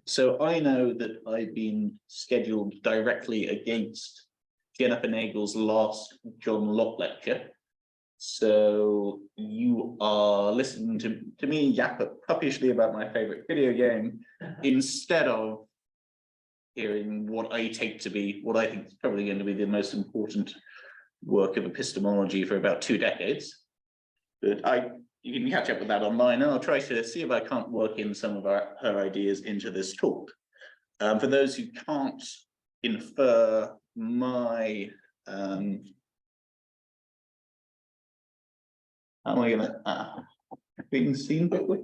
So I know that I've been scheduled directly against Jennifer Nagel's last John Locke lecture. So you are listening to me yap puppishly about my favorite video game instead of hearing what I take to be, what I think is probably going to be the most important work of epistemology for about 2 decades. But you can catch up with that online, and I'll try to see if I can't work in some of her ideas into this talk. For those who can't infer my how am I gonna being seen quickly?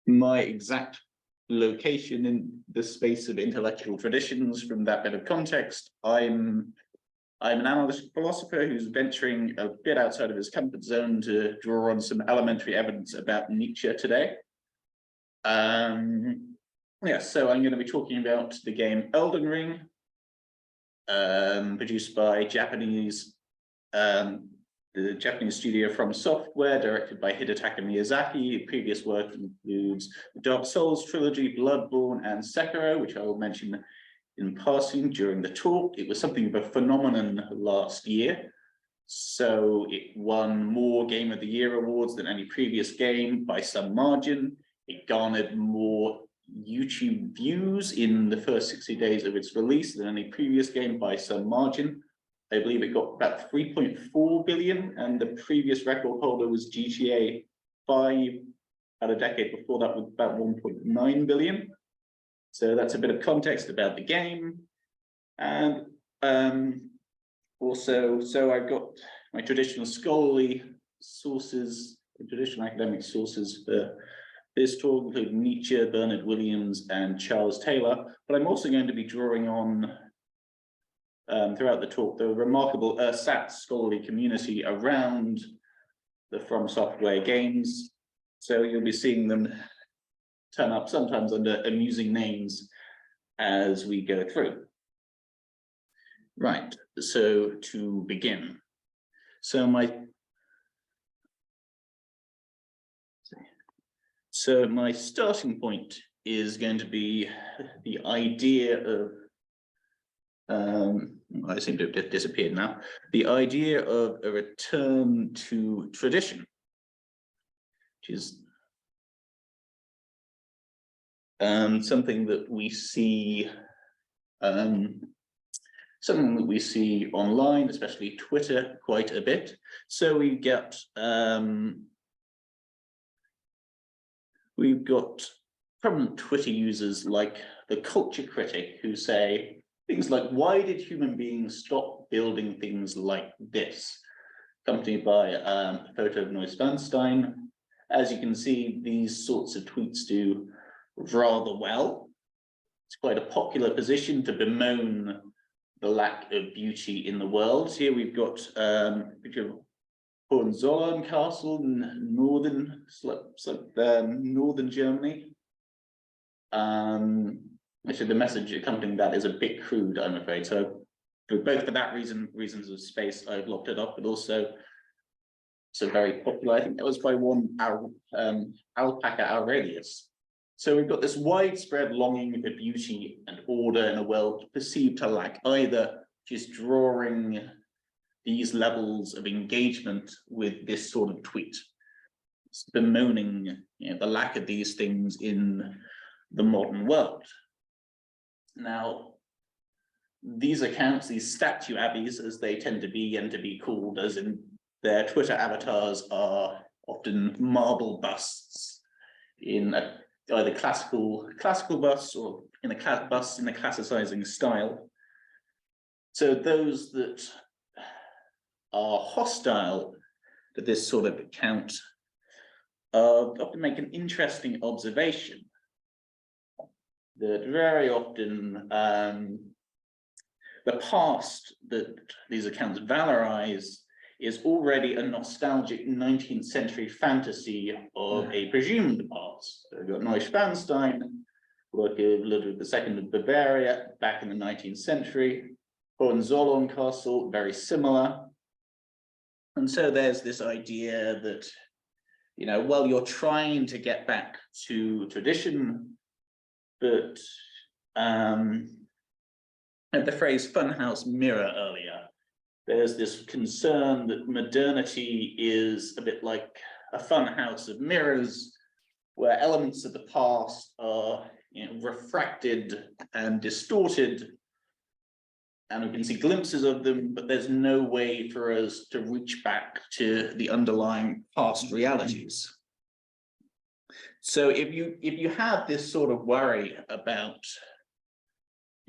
My exact location in the space of intellectual traditions from that bit of context. I'm an analyst philosopher who's venturing a bit outside of his comfort zone to draw on some elementary evidence about Nietzsche today. Yeah, so I'm going to be talking about the game Elden Ring, produced by the Japanese studio From Software, directed by Hidetaka Miyazaki. Previous work includes the Dark Souls trilogy, Bloodborne, and Sekiro, which I will mention in passing during the talk. It was something of a phenomenon last year. So it won more Game of the Year awards than any previous game by some margin. It garnered more YouTube views in the first 60 days of its release than any previous game by some margin. I believe it got about 3.4 billion, and the previous record holder was GTA 5 about a decade before that with about 1.9 billion. So that's a bit of context about the game. And also, so I've got my traditional scholarly sources, traditional academic sources for this talk, including Nietzsche, Bernard Williams, and Charles Taylor. But I'm also going to be drawing on, throughout the talk, the remarkable ersatz scholarly community around the From Software games. So you'll be seeing them turn up sometimes under amusing names as we go through. Right, so to begin. So my starting point is going to be the idea of, I seem to have disappeared now, the idea of a return to tradition, which is something that we see online, especially Twitter, quite a bit. So we've got prominent Twitter users like the culture critic who say things like, why did human beings stop building things like this? Accompanied by a photo of Neuschwanstein. As you can see, these sorts of tweets do rather well. It's quite a popular position to bemoan the lack of beauty in the world. Here we've got a picture of Hohenzollern Castle in northern Germany. Actually, the message accompanying that is a bit crude, I'm afraid. So, both for that reasons of space, I've locked it up, but also so very popular. I think that was by one Alpaca Aurelius. So we've got this widespread longing for beauty and order in a world perceived to lack either, just drawing these levels of engagement with this sort of tweet. It's bemoaning, the lack of these things in the modern world. Now, these accounts, these statue abbeys, as they tend to be and to be called, as in their Twitter avatars are often marble busts in either classical busts or in a busts in a classicizing style. So those that are hostile to this sort of account often make an interesting observation that very often the past that these accounts valorize is already a nostalgic 19th century fantasy of a presumed past. So we've got Neuschwanstein, work of Ludwig II of Bavaria back in the 19th century, Hohenzollern Castle, very similar. And so there's this idea that well, you're trying to get back to tradition, but the phrase funhouse mirror earlier, there's this concern that modernity is a bit like a funhouse of mirrors, where elements of the past are refracted and distorted, and we can see glimpses of them, but there's no way for us to reach back to the underlying past realities. So if you have this sort of worry about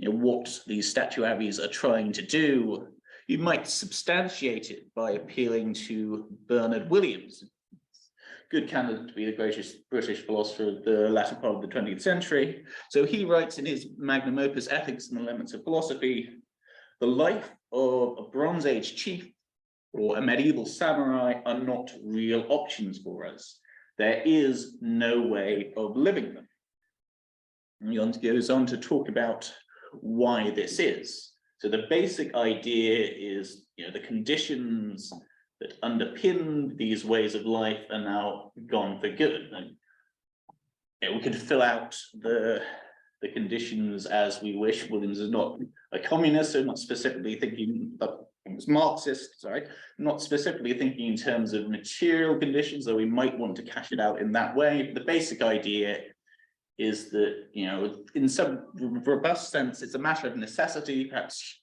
what these statuaries are trying to do, you might substantiate it by appealing to Bernard Williams, good candidate to be the greatest British philosopher of the latter part of the 20th century. So he writes in his magnum opus, Ethics and the Limits of Philosophy, the life of a Bronze Age chief or a medieval samurai are not real options for us. There is no way of living them. And he goes on to talk about why this is. So the basic idea is, the conditions that underpin these ways of life are now gone for good. And we could fill out the conditions as we wish. Williams is not a communist, so not specifically thinking, but he was Marxist, sorry, not specifically thinking in terms of material conditions, though we might want to cash it out in that way. The basic idea is that, in some robust sense, it's a matter of necessity. Perhaps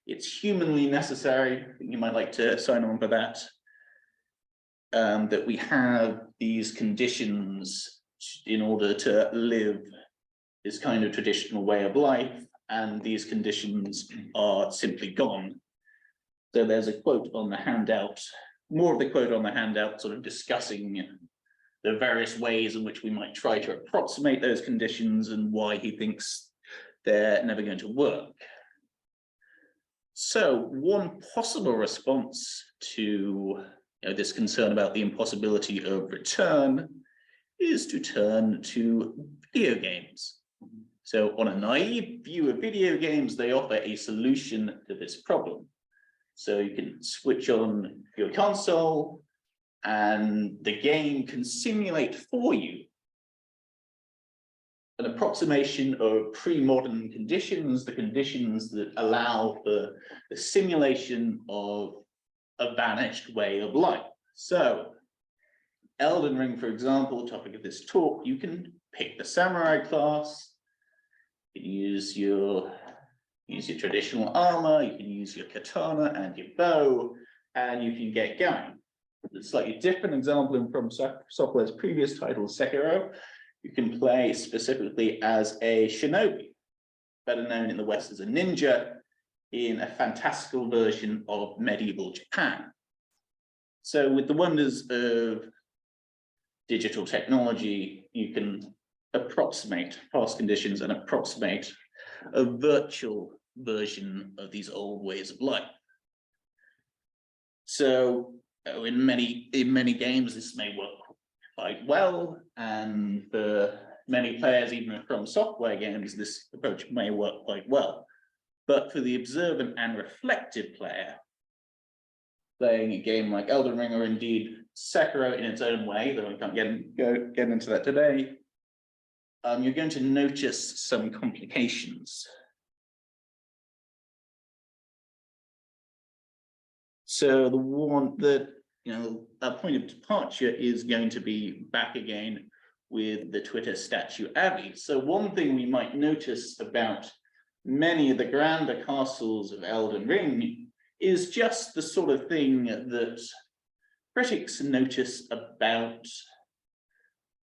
it's humanly necessary. You might like to sign on for that. That we have these conditions in order to live this kind of traditional way of life, and these conditions are simply gone. So there's a quote on the handout, more of the quote on the handout, sort of discussing the various ways in which we might try to approximate those conditions and why he thinks they're never going to work. So one possible response to this concern about the impossibility of return is to turn to video games. So on a naive view of video games, they offer a solution to this problem. So you can switch on your console and the game can simulate for you an approximation of pre-modern conditions, the conditions that allow for the simulation of a vanished way of life. So Elden Ring, for example, topic of this talk, you can pick the samurai class, you can use your traditional armor, you can use your katana and your bow, and you can get going. A slightly different example from Software's previous title, Sekiro, you can play specifically as a shinobi, better known in the West as a ninja, in a fantastical version of medieval Japan. So with the wonders of digital technology, you can approximate past conditions and approximate a virtual version of these old ways of life. So in many games, this may work quite well, and for many players, even from software games, this approach may work quite well. But for the observant and reflective player, playing a game like Elden Ring, or indeed Sekiro in its own way, though I can't get into that today, you're going to notice some complications. So the one that, our point of departure is going to be back again with the Twitter statue Abbey. So one thing we might notice about many of the grander castles of Elden Ring is just the sort of thing that critics notice about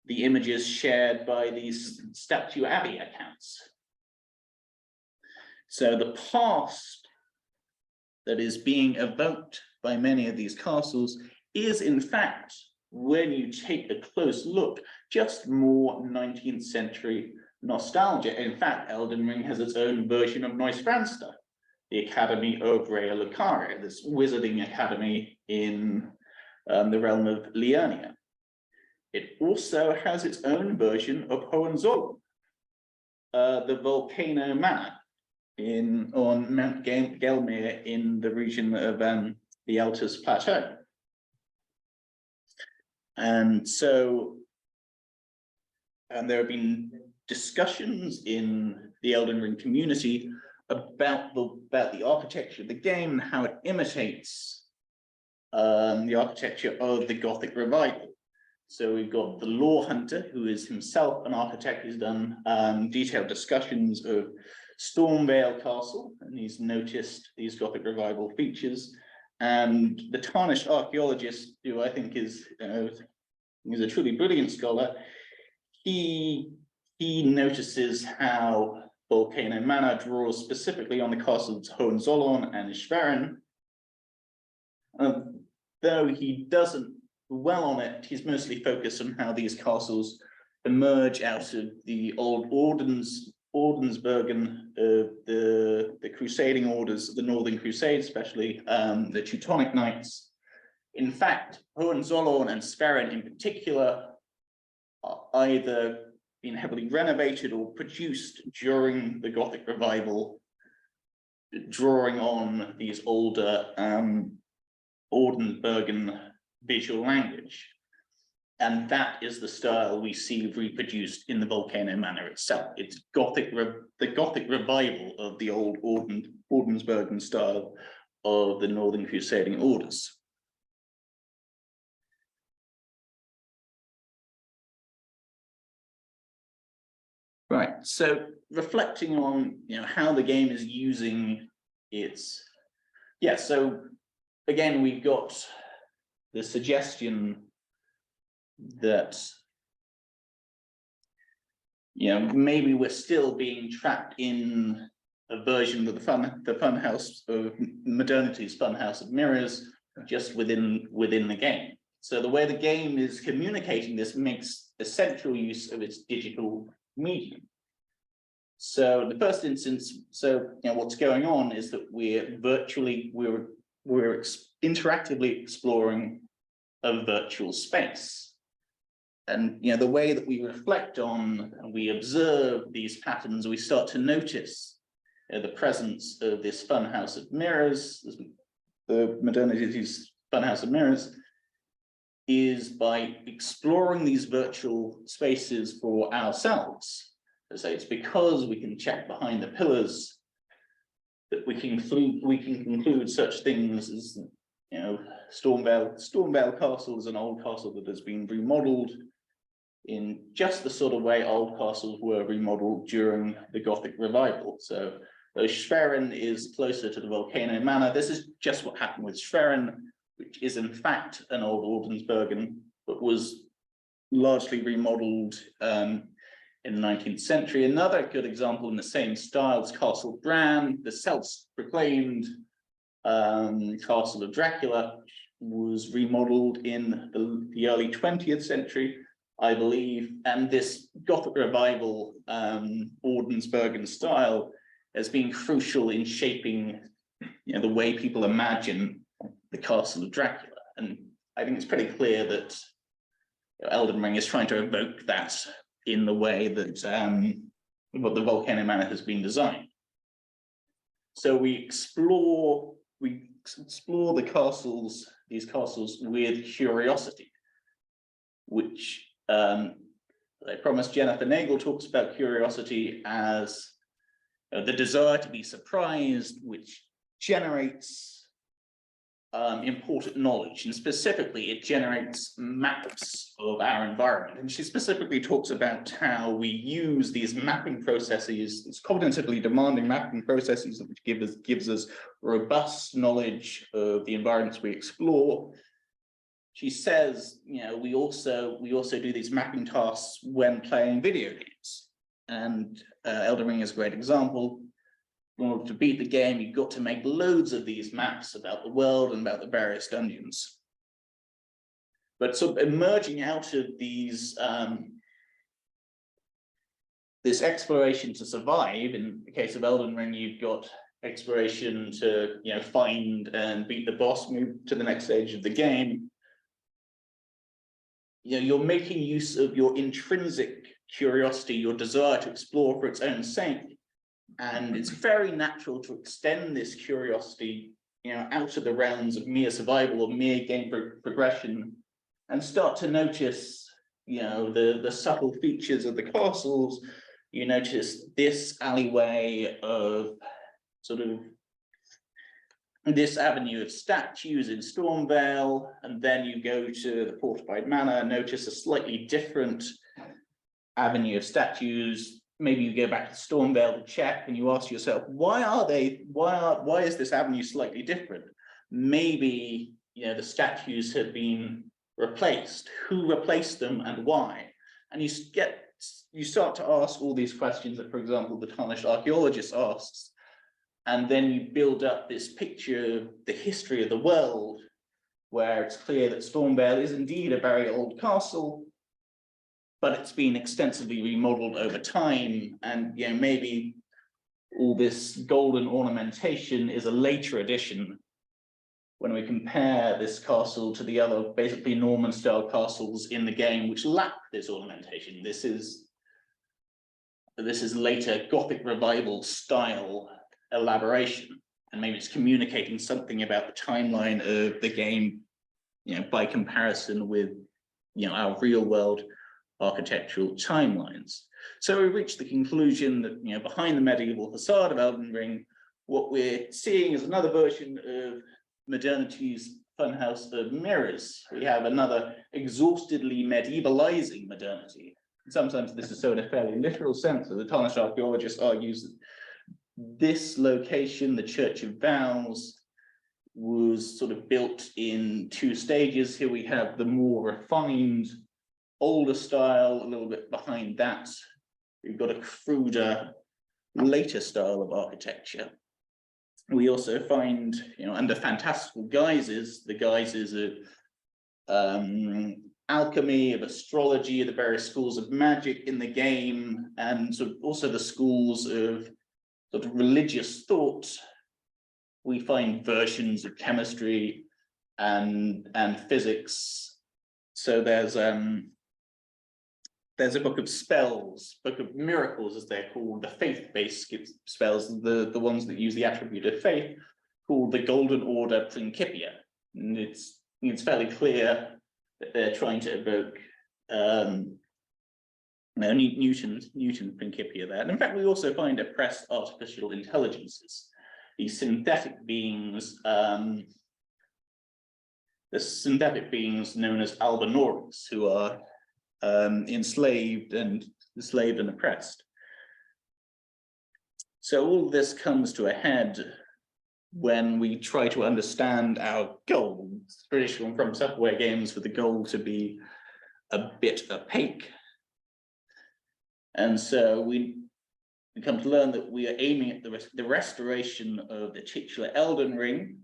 the images shared by these Statue Abbey accounts. So the past that is being evoked by many of these castles is, in fact, when you take a close look, just more 19th century nostalgia. In fact, Elden Ring has its own version of Neustranster, the Academy of Rea Lucaria, this wizarding academy in the realm of Liurnia. It also has its own version of Hohenzollern, the volcano manor on Mount Gelmir in the region of the Altus Plateau. And so, and there have been discussions in the Elden Ring community about the architecture of the game and how it imitates the architecture of the Gothic revival. So we've got the Lore Hunter, who is himself an architect, who's done detailed discussions of Stormvale Castle, and he's noticed these Gothic revival features. And the Tarnished Archaeologist, who I think is, he's a truly brilliant scholar, he notices how Volcano Manor draws specifically on the castles Hohenzollern and Schwerin. Though he doesn't dwell on it, he's mostly focused on how these castles emerge out of the old Ordensburgen of the crusading orders of the Northern Crusade, especially the Teutonic Knights. In fact, Hohenzollern and Schwerin in particular are either been heavily renovated or produced during the Gothic revival, drawing on these older Ordensburgen visual language. And that is the style we see reproduced in the Volcano Manor itself. It's the Gothic revival of the old Ordensburgen style of the Northern Crusading orders. Right, so reflecting on how the game is using its, so again we've got the suggestion that maybe we're still being trapped in a version of the funhouse of modernity's funhouse of mirrors just within the game. So the way the game is communicating this makes essential use of its digital medium. So in the first instance, what's going on is that we're interactively exploring a virtual space. And the way that we reflect on and we observe these patterns, we start to notice the presence of this funhouse of mirrors, the modernity's funhouse of mirrors, is by exploring these virtual spaces for ourselves. So it's because we can check behind the pillars that we can conclude such things as Stormvale Castle is an old castle that has been remodeled in just the sort of way old castles were remodeled during the Gothic revival. So though Schwerin is closer to the Volcano Manor, this is just what happened with Schwerin, which is in fact an old Ordensburgen, but was largely remodeled in the 19th century. Another good example in the same style is Castle Bran, the self-proclaimed castle of Dracula, was remodeled in the early 20th century, I believe, and this Gothic revival Ordensburgen style has been crucial in shaping the way people imagine the castle of Dracula. And I think it's pretty clear that Elden Ring is trying to evoke that in the way that what the Volcano Manor has been designed. So we explore the castles, these castles, with curiosity, which I promise Jennifer Nagel talks about curiosity as the desire to be surprised, which generates important knowledge, and specifically it generates maps of our environment. And she specifically talks about how we use these mapping processes, these cognitively demanding mapping processes, which gives us robust knowledge of the environments we explore. She says, we also do these mapping tasks when playing video games, and Elden Ring is a great example. In order to beat the game, you've got to make loads of these maps about the world and about the various dungeons. But sort of emerging out of these, this exploration to survive, in the case of Elden Ring, you've got exploration to find and beat the boss, move to the next stage of the game. You're making use of your intrinsic curiosity, your desire to explore for its own sake. And it's very natural to extend this curiosity, out of the realms of mere survival or mere game progression and start to notice, you know, the subtle features of the castles. You notice this alleyway of sort of this avenue of statues in Stormvale, and then you go to the fortified manor, notice a slightly different avenue of statues. Maybe you go back to Stormvale to check, and you ask yourself, why is this avenue slightly different? Maybe, you know, the statues have been replaced. Who replaced them and why? And you start to ask all these questions that, for example, the tarnished archaeologist asks. And then you build up this picture of the history of the world, where it's clear that Stormvale is indeed a very old castle, but it's been extensively remodeled over time. And, you know, maybe all this golden ornamentation is a later addition when we compare this castle to the other basically Norman-style castles in the game, which lack this ornamentation. This is later Gothic revival style elaboration, and maybe it's communicating something about the timeline of the game, you know, by comparison with, you know, our real world architectural timelines. So we reach the conclusion that, you know, behind the medieval facade of Elden Ring, what we're seeing is another version of modernity's funhouse of mirrors. We have another exhaustedly medievalizing modernity. Sometimes this is so in a fairly literal sense, that the tarnished archaeologist argues that this location, the Church of Vows, was sort of built in two stages. Here we have the more refined, older style. A little bit behind that, we've got a cruder, later style of architecture. We also find, you know, under fantastical guises, the guises of alchemy, of astrology, of the various schools of magic in the game, and sort of also the schools of sort of religious thought. We find versions of chemistry and physics. So there's a book of spells, book of miracles, as they're called, the faith-based spells, the ones that use the attribute of faith, called the Golden Order Principia. And it's fairly clear that they're trying to evoke Newton Principia there. And in fact, we also find oppressed artificial intelligences, these synthetic beings, the synthetic beings known as Albanorics, who are enslaved and oppressed. So all of this comes to a head when we try to understand our goal. It's traditional from software games for the goal to be a bit opaque. And so we come to learn that we are aiming at the restoration of the titular Elden Ring.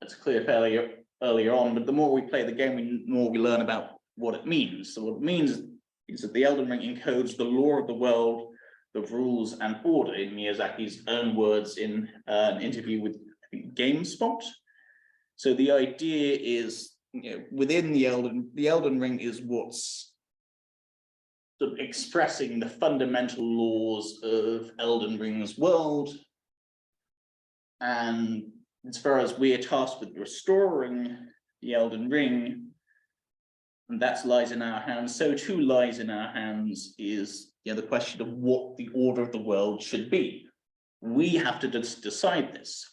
That's clear fairly earlier on, but the more we play the game, the more we learn about what it means. So what it means is that the Elden Ring encodes the law of the world, the rules and order, in Miyazaki's own words in an interview with, I think, GameSpot. So the idea is, you know, within the Elden Ring is what's sort of expressing the fundamental laws of Elden Ring's world. And as far as we are tasked with restoring the Elden Ring, and that lies in our hands, so too lies in our hands is, you know, the question of what the order of the world should be. We have to decide this.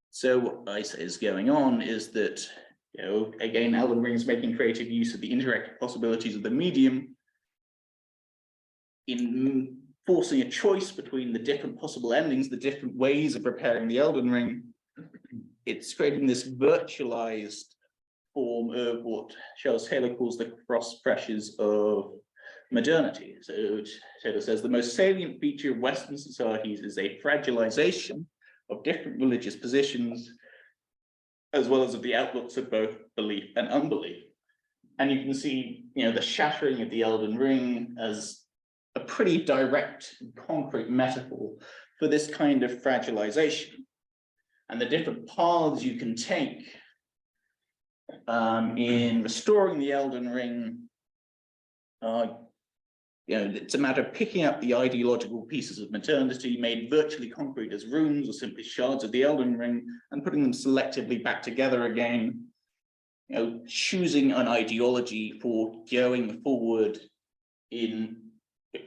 So what I say is going on is that, you know, again, Elden Ring is making creative use of the interactive possibilities of the medium in forcing a choice between the different possible endings, the different ways of preparing the Elden Ring. It's creating this virtualized form of what Charles Taylor calls the cross pressures of modernity. So Taylor says the most salient feature of Western societies is a fragilization of different religious positions, as well as of the outlooks of both belief and unbelief. And you can see, you know, the shattering of the Elden Ring as a pretty direct and concrete metaphor for this kind of fragilization. And the different paths you can take in restoring the Elden Ring, you know, it's a matter of picking up the ideological pieces of modernity made virtually concrete as runes or simply shards of the Elden Ring and putting them selectively back together again choosing an ideology for going forward in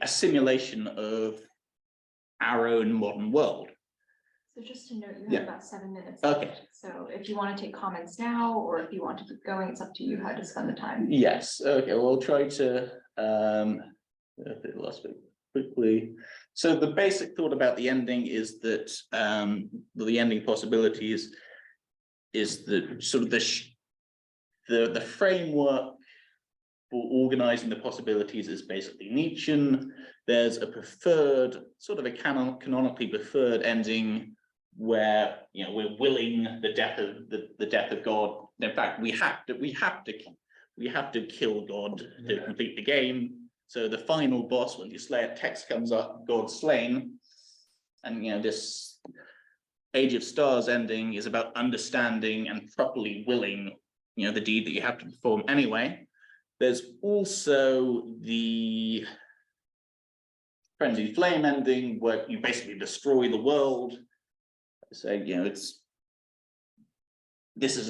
a simulation of our own modern world. So just to note, you have about 7 minutes. Okay. So if you want to take comments now, or if you want to keep going, it's up to you how to spend the time. Yes. Okay. Well, I'll try to last bit quickly. So the basic thought about the ending is that the ending possibilities is the sort of the framework for organizing the possibilities is basically Nietzschean. There's a preferred sort of a canonically preferred ending where we're willing the death of God. In fact, we have to kill God to complete the game. So the final boss, when you slay it, text comes up, God slain, and this Age of Stars ending is about understanding and properly willing the deed that you have to perform anyway. There's also the Frenzied Flame ending, where you basically destroy the world. So this is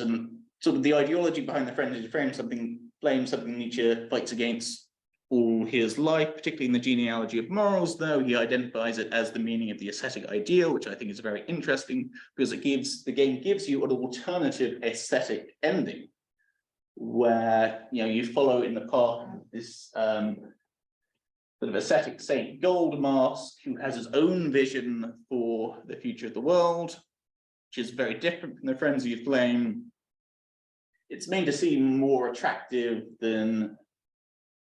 sort of the ideology behind the Frenzied Flame, something Nietzsche fights against all his life, particularly in the genealogy of morals, though he identifies it as the meaning of the ascetic ideal, which I think is very interesting because the game gives you an alternative aesthetic ending where you follow in the path of this sort of ascetic Saint Goldmask, who has his own vision for the future of the world, which is very different from the Frenzy of Flame. It's made to seem more attractive than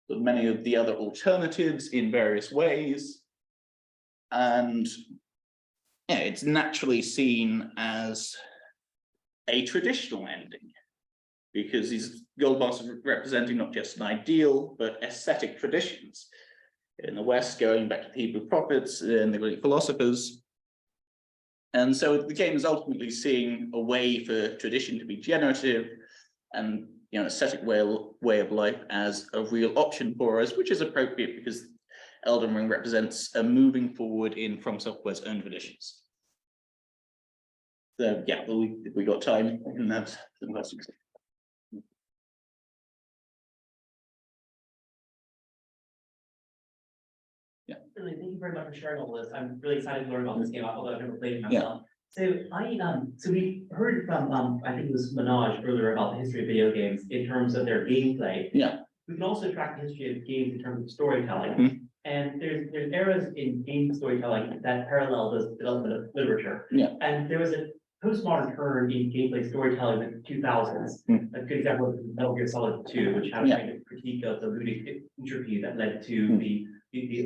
many of the other alternatives in various ways. And it's naturally seen as a traditional ending, because these Goldmask are representing not just an ideal, but ascetic traditions. In the West, going back to the Hebrew prophets and the Greek philosophers. And so the game is ultimately seeing a way for tradition to be generative and ascetic way of life as a real option for us, which is appropriate because Elden Ring represents a moving forward in From Software's own traditions. So yeah, we got time in that some questions. Really, thank you very much for sharing all this. I'm really excited to learn about this game, although I've never played it myself. So so we heard from I think it was Manoj earlier about the history of video games in terms of their gameplay. Yeah. We can also track the history of games in terms of storytelling. And there's eras in game storytelling that parallel the development of literature. Yeah. And there was a postmodern turn in gameplay storytelling in the 2000s. A good example is Metal Gear Solid 2, which had a kind of critique of the ludic entropy that led to the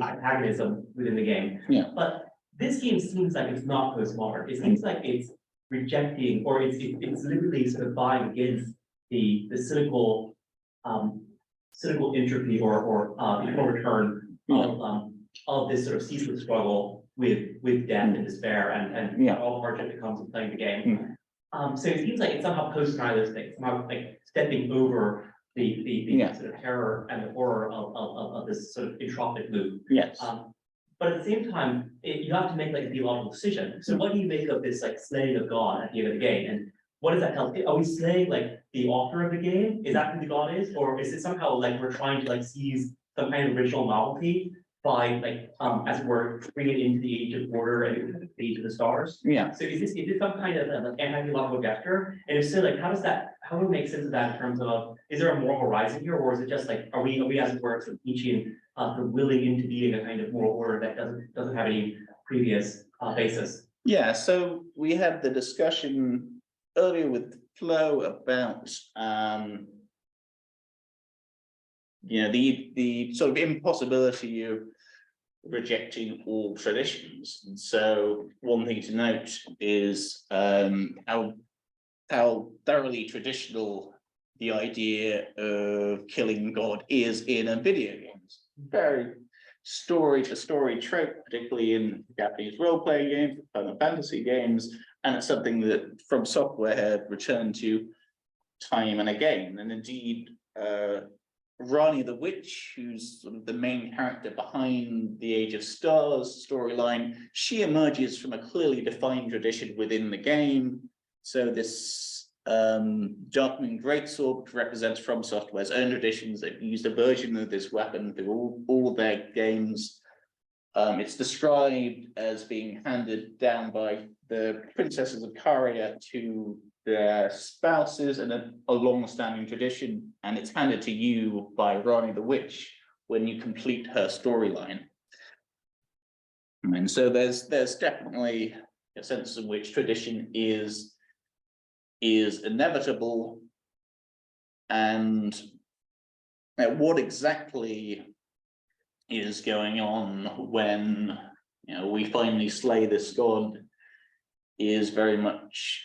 antagonism within the game. Yeah. But this game seems like it's not postmodern. It seems like it's rejecting, or it's literally sort of vying against the cynical entropy or return of this sort of ceaseless struggle with death and despair and all the hardship that comes with playing the game. So it seems like it's somehow post-nihilistic, somehow like stepping over the sort of terror and the horror of this sort of entropic loop. Yes. But at the same time, you have to make like a theological decision. So what do you make of this like slaying of God at the end of the game? And what does that tell? Are we slaying like the author of the game? Is that who the God is? Or is it somehow like we're trying to like seize some kind of original novelty by like as it were bringing it into the age of order and the age of the stars? Yeah. So is this some kind of anti-theological vector? And if so, like how do we make sense of that in terms of, is there a moral horizon here, or is it just like are we as it were sort of Nietzschean willing into being a kind of moral order that doesn't have any previous basis? Yeah, so we had the discussion earlier with Flo about the sort of impossibility of rejecting all traditions. And so one thing to note is how thoroughly traditional the idea of killing God is in a video games. Very story to story trope, particularly in Japanese role-playing games, Final Fantasy games, and it's something that From Software had returned to time and again. And indeed, Rani the Witch, who's sort of the main character behind the Age of Stars storyline, she emerges from a clearly defined tradition within the game. So this Darkmoon Greatsword, which represents From Software's own traditions. They've used a version of this weapon through all their games. It's described as being handed down by the princesses of Caria to their spouses and a long-standing tradition, and it's handed to you by Rani the Witch when you complete her storyline. And so there's definitely a sense in which tradition is inevitable, and what exactly is going on when we finally slay this god is very much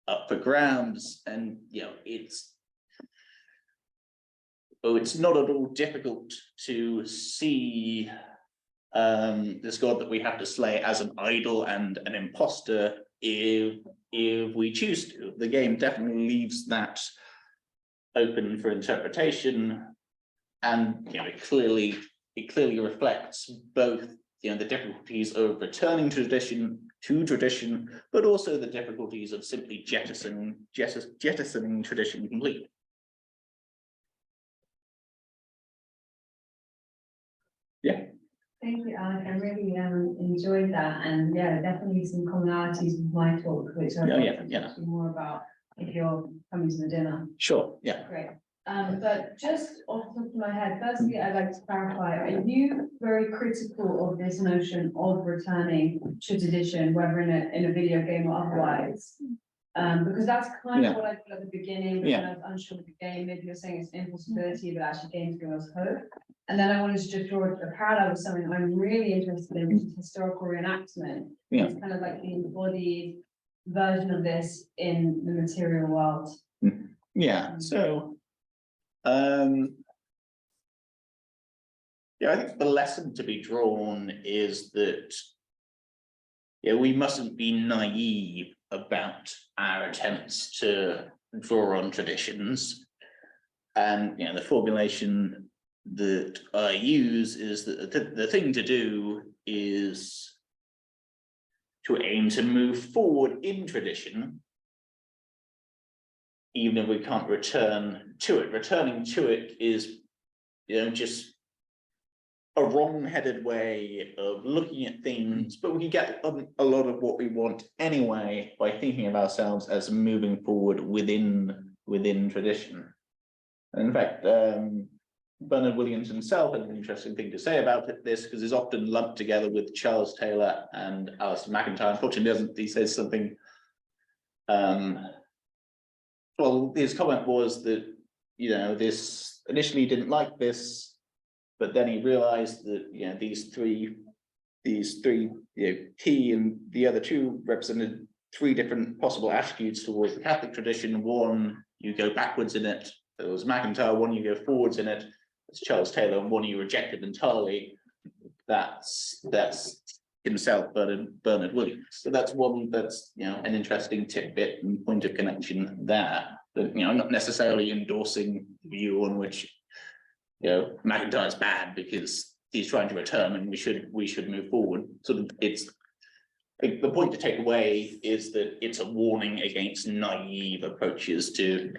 up for grabs, and it's not at all difficult to see this god that we have to slay as an idol and an imposter if we choose to. The game definitely leaves that open for interpretation, and it clearly reflects both the difficulties of returning to tradition, but also the difficulties of simply jettisoning tradition completely. Yeah. Thank you, Alec. I really enjoyed that, and yeah, definitely some commonalities with my talk, which I'd like to talk to you more about if you're coming to the dinner. Sure. Yeah. Great. But just off the top of my head, firstly, I'd like to clarify: are you very critical of this notion of returning to tradition, whether in a video game or otherwise? Because that's kind of what I thought at the beginning, but then I was unsure of the game. Maybe you're saying it's an impossibility, but actually games give us hope. And then I wanted to just draw a parallel with something I'm really interested in, which is historical reenactment. Yeah. It's kind of like the embodied version of this in the material world. Yeah. So, I think the lesson to be drawn is that we mustn't be naive about our attempts to draw on traditions, and the formulation that I use is that the thing to do is to aim to move forward in tradition, even if we can't return to it. Returning to it is just a wrong-headed way of looking at things, but we can get a lot of what we want anyway by thinking of ourselves as moving forward within tradition. And in fact, Bernard Williams himself had an interesting thing to say about this, because he's often lumped together with Charles Taylor and Alistair McIntyre. Unfortunately, he says something. Well, his comment was that this initially didn't like this, but then he realized that these three, he and the other two represented three different possible attitudes towards the Catholic tradition. One, you go backwards in it. There was McIntyre. One, you go forwards in it. It's Charles Taylor. And one you rejected entirely. That's himself, Bernard Williams. So that's one that's an interesting tidbit and point of connection there. But I'm not necessarily endorsing the view on which McIntyre's bad because he's trying to return and we should move forward. So the point to take away is that it's a warning against naive approaches to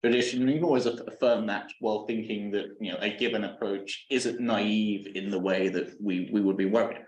tradition. You can always affirm that while thinking that a given approach isn't naive in the way that we would be worried.